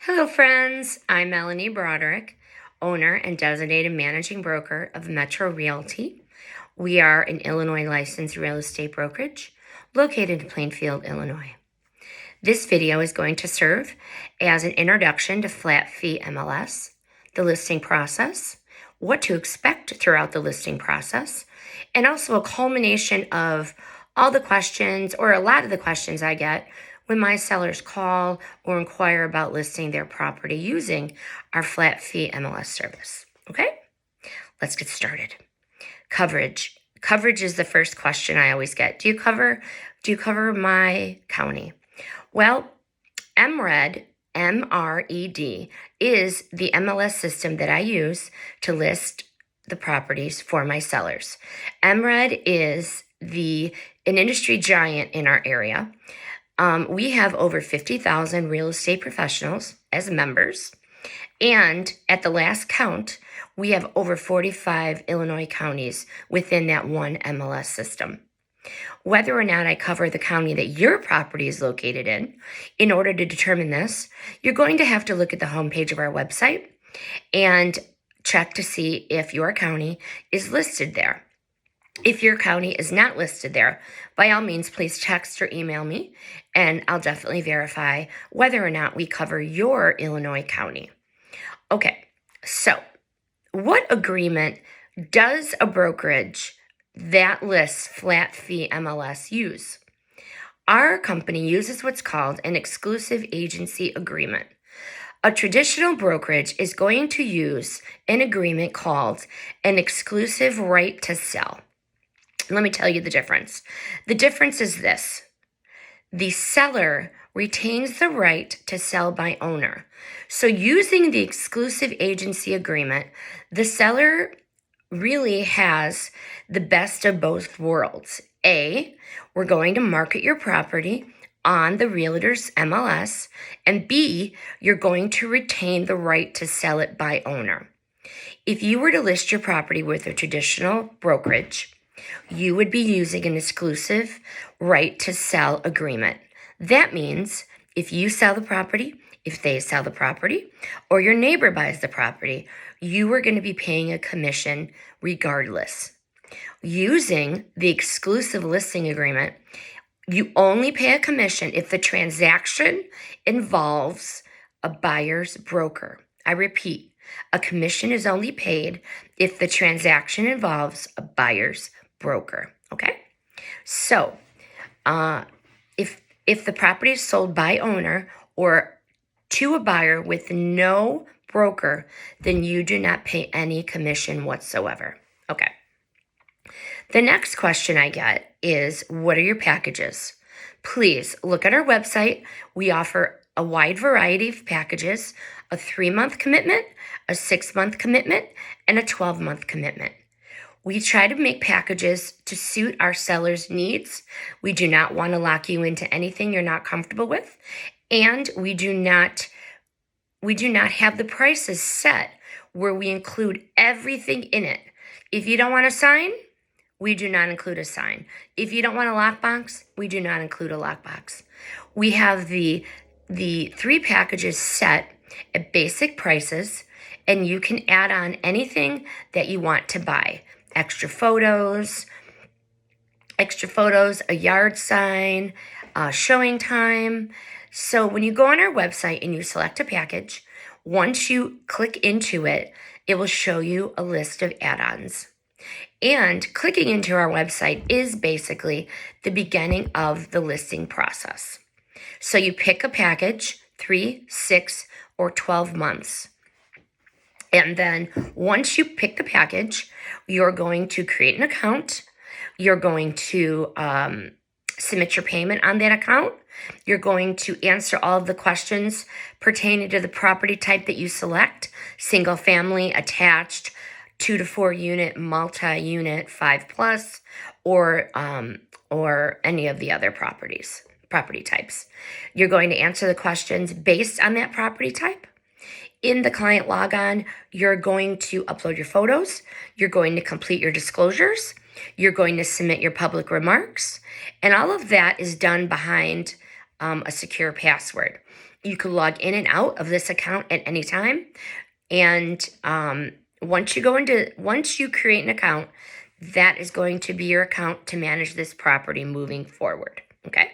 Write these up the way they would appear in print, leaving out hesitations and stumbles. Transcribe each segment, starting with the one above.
Hello, friends. I'm Melanie Broderick, owner and designated managing broker of Metro Realty. We are an Illinois licensed real estate brokerage located in Plainfield, Illinois. This video is going to serve as an introduction to flat fee MLS, the listing process, what to expect throughout the listing process, and also a culmination of all the questions or a lot of the questions I get when my sellers call or inquire about listing their property using our flat fee MLS service. Okay, let's get started. Coverage. Coverage is the first question I always get. Do you cover my county? Well, MRED, MRED, is the MLS system that I use to list the properties for my sellers. MRED is an industry giant in our area. We have over 50,000 real estate professionals as members. And at the last count, we have over 45 Illinois counties within that one MLS system. Whether or not I cover the county that your property is located in order to determine this, you're going to have to look at the homepage of our website and check to see if your county is listed there. If your county is not listed there, by all means, please text or email me, and I'll definitely verify whether or not we cover your Illinois county. Okay, so what agreement does a brokerage that lists flat fee MLS use? Our company uses what's called an exclusive agency agreement. A traditional brokerage is going to use an agreement called an exclusive right to sell. Let me tell you the difference. The difference is this. The seller retains the right to sell by owner. So using the exclusive agency agreement, the seller really has the best of both worlds. A, we're going to market your property on the realtor's MLS, and B, you're going to retain the right to sell it by owner. If you were to list your property with a traditional brokerage, you would be using an exclusive right to sell agreement. That means if you sell the property, if they sell the property, or your neighbor buys the property, you are going to be paying a commission regardless. Using the exclusive listing agreement, you only pay a commission if the transaction involves a buyer's broker. I repeat, a commission is only paid if the transaction involves a buyer's broker. Okay? So, if the property is sold by owner or to a buyer with no broker, then you do not pay any commission whatsoever. Okay. The next question I get is, what are your packages? Please look at our website. We offer a wide variety of packages, a 3-month commitment, a 6-month commitment, and a 12-month commitment. We try to make packages to suit our sellers' needs. We do not want to lock you into anything you're not comfortable with, and we do not have the prices set where we include everything in it. If you don't want a sign, we do not include a sign. If you don't want a lockbox, we do not include a lockbox. We have the 3 packages set at basic prices, and you can add on anything that you want to buy. Extra photos, a yard sign, showing time. So when you go on our website and you select a package, once you click into it, it will show you a list of add-ons. And clicking into our website is basically the beginning of the listing process. So you pick a package, 3, 6, or 12 months. And then once you pick the package, you're going to create an account. You're going to submit your payment on that account. You're going to answer all of the questions pertaining to the property type that you select: single family, attached, 2 to 4 unit, multi-unit, 5+, or any of the other property types. You're going to answer the questions based on that property type. In the client logon, you're going to upload your photos. You're going to complete your disclosures. You're going to submit your public remarks. And all of that is done behind a secure password. You can log in and out of this account at any time. And once you create an account, that is going to be your account to manage this property moving forward. Okay.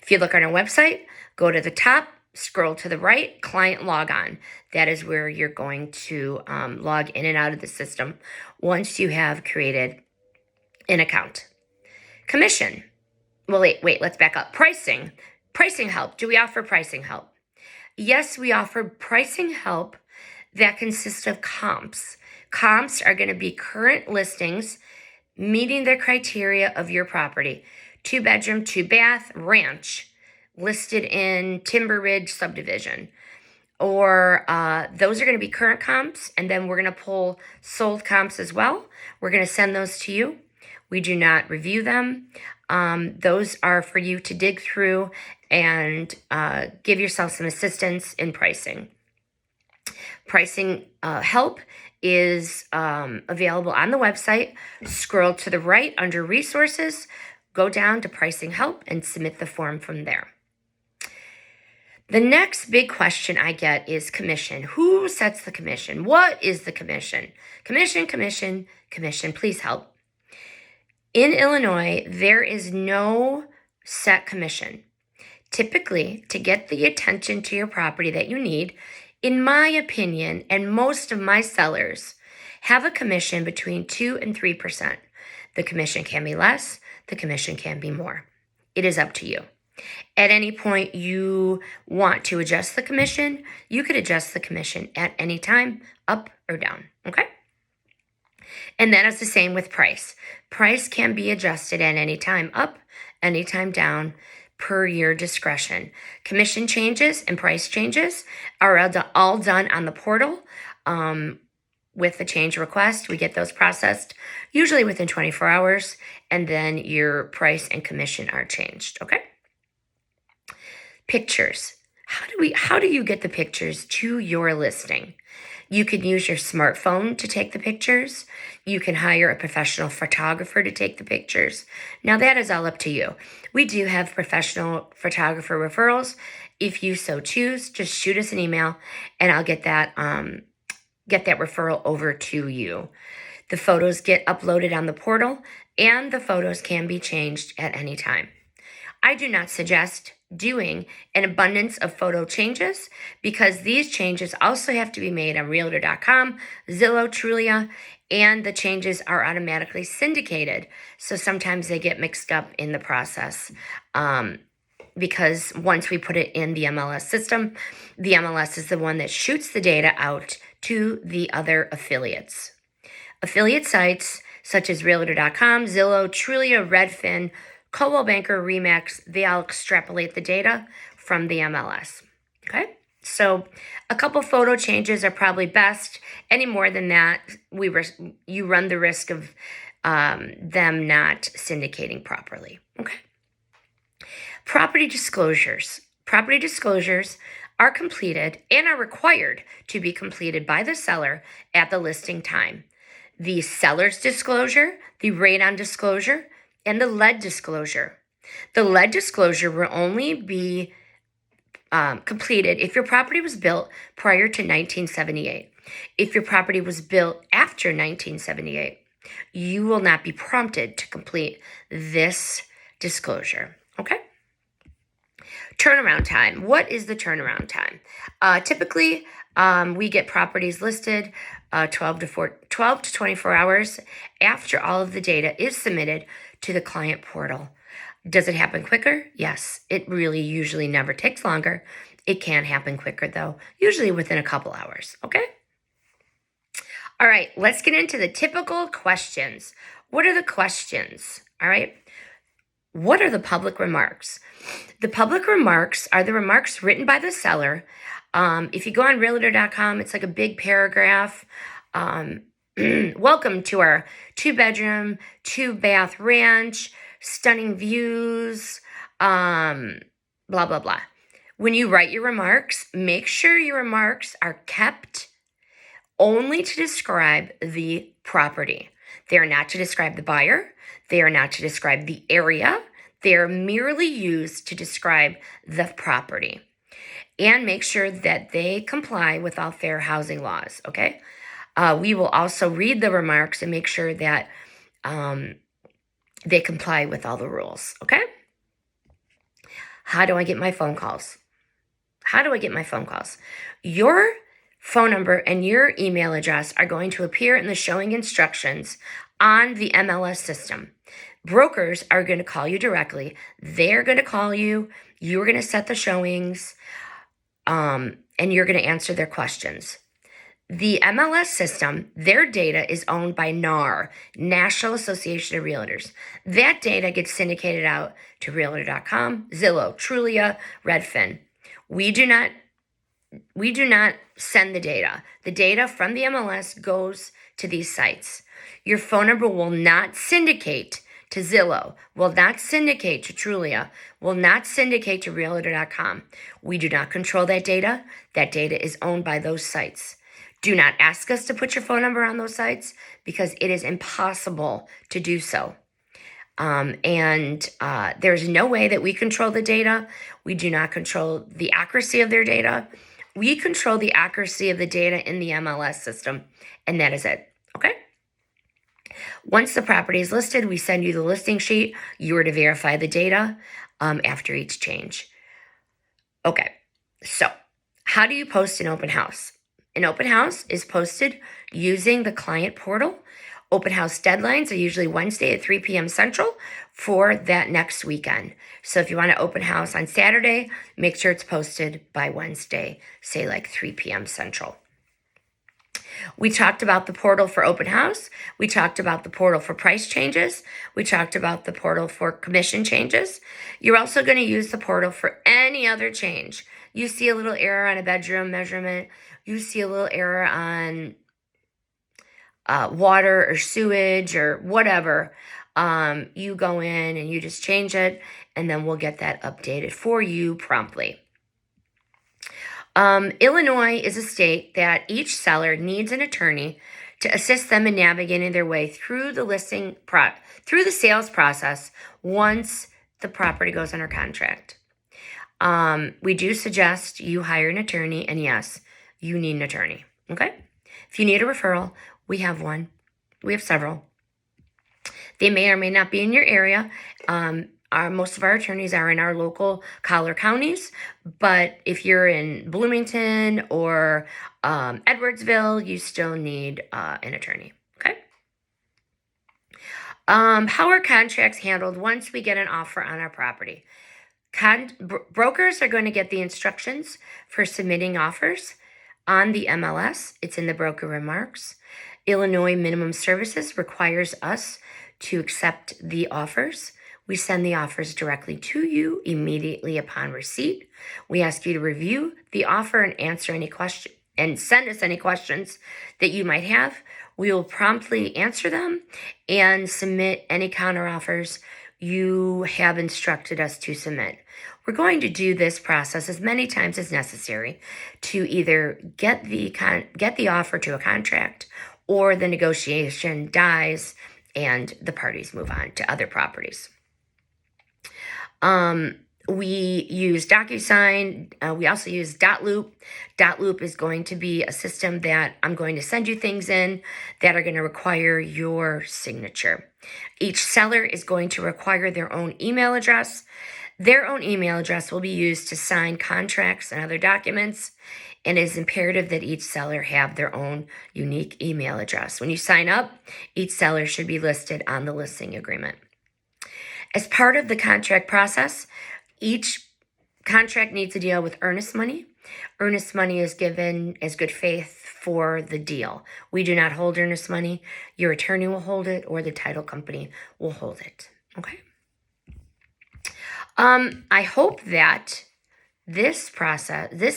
If you look on our website, go to the top, scroll to the right, client log on. That is where you're going to log in and out of the system once you have created an account. Commission. Well, wait, let's back up. Pricing. Pricing help. Do we offer pricing help? Yes, we offer pricing help that consists of comps. Comps are going to be current listings meeting the criteria of your property. 2-bedroom, 2-bath, ranch, listed in Timber Ridge subdivision. Or those are going to be current comps, and then we're going to pull sold comps as well. We're going to send those to you. We do not review them. Those are for you to dig through and give yourself some assistance in pricing. Pricing help is available on the website. Scroll to the right under resources, go down to pricing help and submit the form from there. The next big question I get is commission. Who sets the commission? What is the commission? Commission, please help. In Illinois, there is no set commission. Typically, to get the attention to your property that you need, in my opinion, and most of my sellers have a commission between 2 and 3%. The commission can be less, the commission can be more. It is up to you. At any point you want to adjust the commission, you could adjust the commission at any time, up or down, okay? And that is the same with price. Price can be adjusted at any time up, any time down, per your discretion. Commission changes and price changes are all done on the portal. With the change request, we get those processed usually within 24 hours, and then your price and commission are changed, okay? Pictures. How do you get the pictures to your listing? You can use your smartphone to take the pictures. You can hire a professional photographer to take the pictures. Now that is all up to you. We do have professional photographer referrals. If you so choose, just shoot us an email and I'll get that referral over to you. The photos get uploaded on the portal and the photos can be changed at any time. I do not suggest doing an abundance of photo changes because these changes also have to be made on Realtor.com, Zillow, Trulia, and the changes are automatically syndicated. So sometimes they get mixed up in the process because once we put it in the MLS system, the MLS is the one that shoots the data out to the other affiliates. Affiliate sites such as Realtor.com, Zillow, Trulia, Redfin, Coldwell Banker, Remax, they all extrapolate the data from the MLS, okay? So a couple photo changes are probably best. Any more than that, you run the risk of them not syndicating properly, okay? Property disclosures. Property disclosures are completed and are required to be completed by the seller at the listing time. The seller's disclosure, the radon disclosure, and the lead disclosure. The lead disclosure will only be completed if your property was built prior to 1978. If your property was built after 1978, you will not be prompted to complete this disclosure, okay? Turnaround time. What is the turnaround time? Typically, we get properties listed 12 to 24 hours after all of the data is submitted to the client portal. Does it happen quicker? Yes. It really usually never takes longer. It can happen quicker though, usually within a couple hours, okay? All right, let's get into the typical questions. What are the questions? All right. What are the public remarks? The public remarks are the remarks written by the seller. If you go on Realtor.com, it's like a big paragraph. Welcome to our 2-bedroom, 2-bath ranch, stunning views, blah, blah, blah. When you write your remarks, make sure your remarks are kept only to describe the property. They are not to describe the buyer. They are not to describe the area. They are merely used to describe the property. and make sure that they comply with all fair housing laws, okay? We will also read the remarks and make sure that they comply with all the rules, okay? How do I get my phone calls? How do I get my phone calls? Your phone number and your email address are going to appear in the showing instructions on the MLS system. Brokers are going to call you directly. They're going to call you. You're going to set the showings, and you're going to answer their questions. The MLS system, their data is owned by NAR, National Association of Realtors. That data gets syndicated out to Realtor.com, Zillow, Trulia, Redfin. We do not send the data. The data from the MLS goes to these sites. Your phone number will not syndicate to Zillow, will not syndicate to Trulia, will not syndicate to Realtor.com. We do not control that data. That data is owned by those sites. Do not ask us to put your phone number on those sites because it is impossible to do so. There's no way that we control the data. We do not control the accuracy of their data. We control the accuracy of the data in the MLS system, and that is it, okay? Once the property is listed, we send you the listing sheet. You are to verify the data after each change. Okay, so how do you post an open house? An open house is posted using the client portal. Open house deadlines are usually Wednesday at 3 p.m. Central for that next weekend. So if you want to open house on Saturday, make sure it's posted by Wednesday, say like 3 p.m. Central. We talked about the portal for open house. We talked about the portal for price changes. We talked about the portal for commission changes. You're also going to use the portal for any other change. You see a little error on a bedroom measurement. You see a little error on water or sewage or whatever. You go in and you just change it, and then we'll get that updated for you promptly. Illinois is a state that each seller needs an attorney to assist them in navigating their way through through the sales process once the property goes under contract. We do suggest you hire an attorney, and yes, you need an attorney, okay? If you need a referral, we have one. We have several. They may or may not be in your area. Most of our attorneys are in our local collar counties, but if you're in Bloomington or Edwardsville, you still need an attorney, okay? How are contracts handled once we get an offer on our property? Brokers are going to get the instructions for submitting offers on the MLS. It's in the broker remarks. Illinois Minimum Services requires us to accept the offers. We send the offers directly to you immediately upon receipt. We ask you to review the offer and answer any question and send us any questions that you might have. We will promptly answer them and submit any counteroffers you have instructed us to submit. We're going to do this process as many times as necessary to either get the offer to a contract or the negotiation dies and the parties move on to other properties. We use DocuSign. We also use .loop. .loop is going to be a system that I'm going to send you things in that are going to require your signature. Each seller is going to require their own email address. Their own email address will be used to sign contracts and other documents, and it is imperative that each seller have their own unique email address. When you sign up, each seller should be listed on the listing agreement. As part of the contract process, each contract needs to deal with earnest money. Earnest money is given as good faith for the deal. We do not hold earnest money. Your attorney will hold it, or the title company will hold it, okay? I hope that this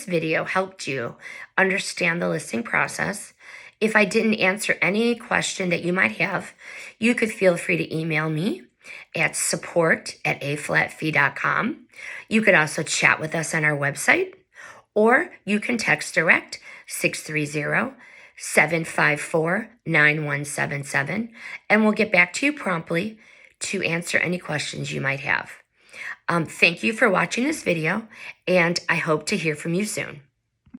video helped you understand the listing process. If I didn't answer any question that you might have, you could feel free to email me at support@aflatfee.com. You could also chat with us on our website, or you can text direct 630-754-9177, and we'll get back to you promptly to answer any questions you might have. Thank you for watching this video, and I hope to hear from you soon.